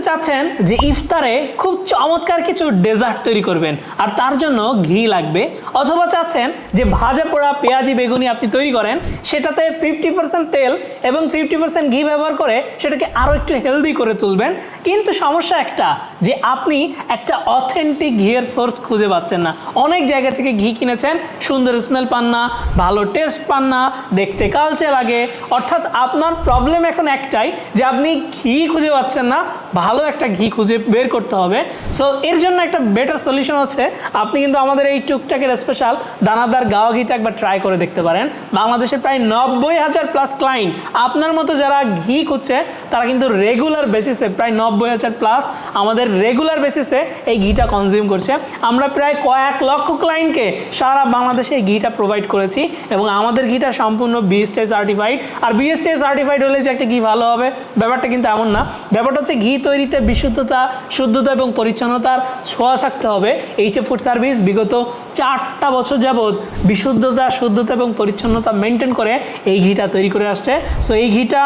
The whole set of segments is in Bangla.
চাচ্ছেন যে ইফতারে খুব চমৎকার কিছু ডেজার্ট তৈরি করবেন আর তার জন্য ঘি লাগবে, অথবা চাচ্ছেন যে ভাজা পোড়া পেঁয়াজি বেগুনি আপনি তৈরি করেন, সেটাতে 50% তেল এবং 50% ঘি ব্যবহার করে সেটাকে আরও একটু হেলদি করে তুলবেন। কিন্তু সমস্যা একটা যে আপনি একটা অথেন্টিক ঘিয়ের সোর্স খুঁজে পাচ্ছেন না। অনেক জায়গা থেকে ঘি কিনেছেন, সুন্দর স্মেল পান না, ভালো টেস্ট পান না, দেখতে কালচে লাগে। অর্থাৎ আপনার প্রবলেম এখন একটাই যে আপনি ঘি খুঁজে পাচ্ছেন না, ভালো একটা ঘি খুঁজে বের করতে হবে। সো এর জন্য একটা বেটার সলিউশন হচ্ছে আপনি কিন্তু আমাদের এই টুকটাকের স্পেশাল দানাদার গাওয়া ঘিটা একবার ট্রাই করে দেখতে পারেন। বাংলাদেশে প্রায় 90,000 প্লাস ক্লায়েন্ট আপনার মতো যারা ঘি খুঁজছে তারা কিন্তু রেগুলার বেসিসে প্রায় 90,000 প্লাস আমাদের রেগুলার বেসিসে এই ঘিটা কনজিউম করছে। আমরা প্রায় কয়েক লক্ষ ক্লায়েন্টকে সারা বাংলাদেশে এই ঘিটা প্রোভাইড করেছি এবং আমাদের ঘিটা সম্পূর্ণ বিএসটিআই সার্টিফাইড। আর বিএসটিআই সার্টিফাইড হলে যে একটা ঘি ভালো হবে ব্যাপারটা কিন্তু এমন না। ব্যাপারটা হচ্ছে ঘি তৈরিতে বিশুদ্ধতা, শুদ্ধতা এবং পরিচ্ছন্নতার ছোঁয়া থাকতে হবে। এইচ এফ ফুড সার্ভিস বিগত 4টা বছর যাবৎ বিশুদ্ধতা, শুদ্ধতা এবং পরিচ্ছন্নতা মেনটেন করে এই ঘিটা তৈরি করে আসছে। সো এই ঘিটা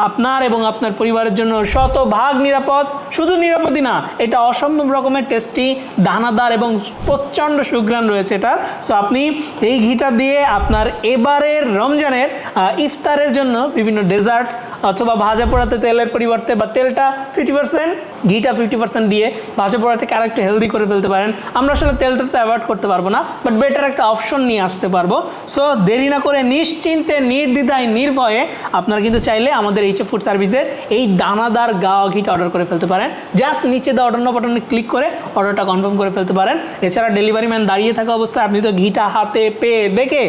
আপনার এবং আপনার পরিবারের জন্য শতভাগ নিরাপদ। শুধু নিরাপদই না, এটা অসম্ভব রকমের টেস্টি, দানাদার এবং প্রচণ্ড সুঘ্রাণ রয়েছে এটা। সো আপনি এই ঘিটা দিয়ে আপনার এবারের রমজানের ইফতারের জন্য বিভিন্ন ডেজার্ট অথবা ভাজা পোড়াতে তেলের পরিবর্তে বা তেলটা 50%, ঘিটা 50% দিয়ে ভাজা পোড়াটাকে আরেকটু হেলদি করে ফেলতে পারেন। আমরা আসলে তেলটা তো অ্যাভয়েড করতে পারবো না, বাট বেটার একটা অপশন নিয়ে আসতে পারবো। সো দেরি না করে নিশ্চিন্তে, নির্দ্বিধায়, নির্ভয়ে আপনারা কিন্তু চাইলে আমাদের এইচ এফ ফুড সার্ভিসের এই দানাদার গাওয়া ঘিটা অর্ডার করে ফেলতে পারেন। জাস্ট নিচে দেওয়া অর্ডার বাটনে ক্লিক করে অর্ডারটা কনফার্ম করে ফেলতে পারেন। এছাড়া ডেলিভারি ম্যান দাঁড়িয়ে থাকা অবস্থায় আপনি তো ঘিটা হাতে পেয়ে দেখে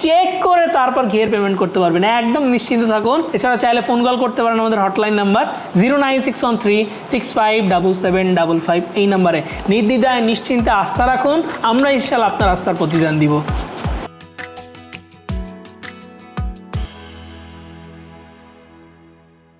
চেক করে তারপর ঘিয়ের পেমেন্ট করতে পারবেন, একদম নিশ্চিন্ত থাকুন। এছাড়া চাইলে ফোন কল করতে পারেন আমাদের হটলাইন নাম্বার 09613657755 এই নাম্বারে। নির্দ্বিধায় নিশ্চিন্তে আস্থা রাখুন, আমরা ইনশাআল্লাহ আপনার আস্থার প্রতিদান দিব।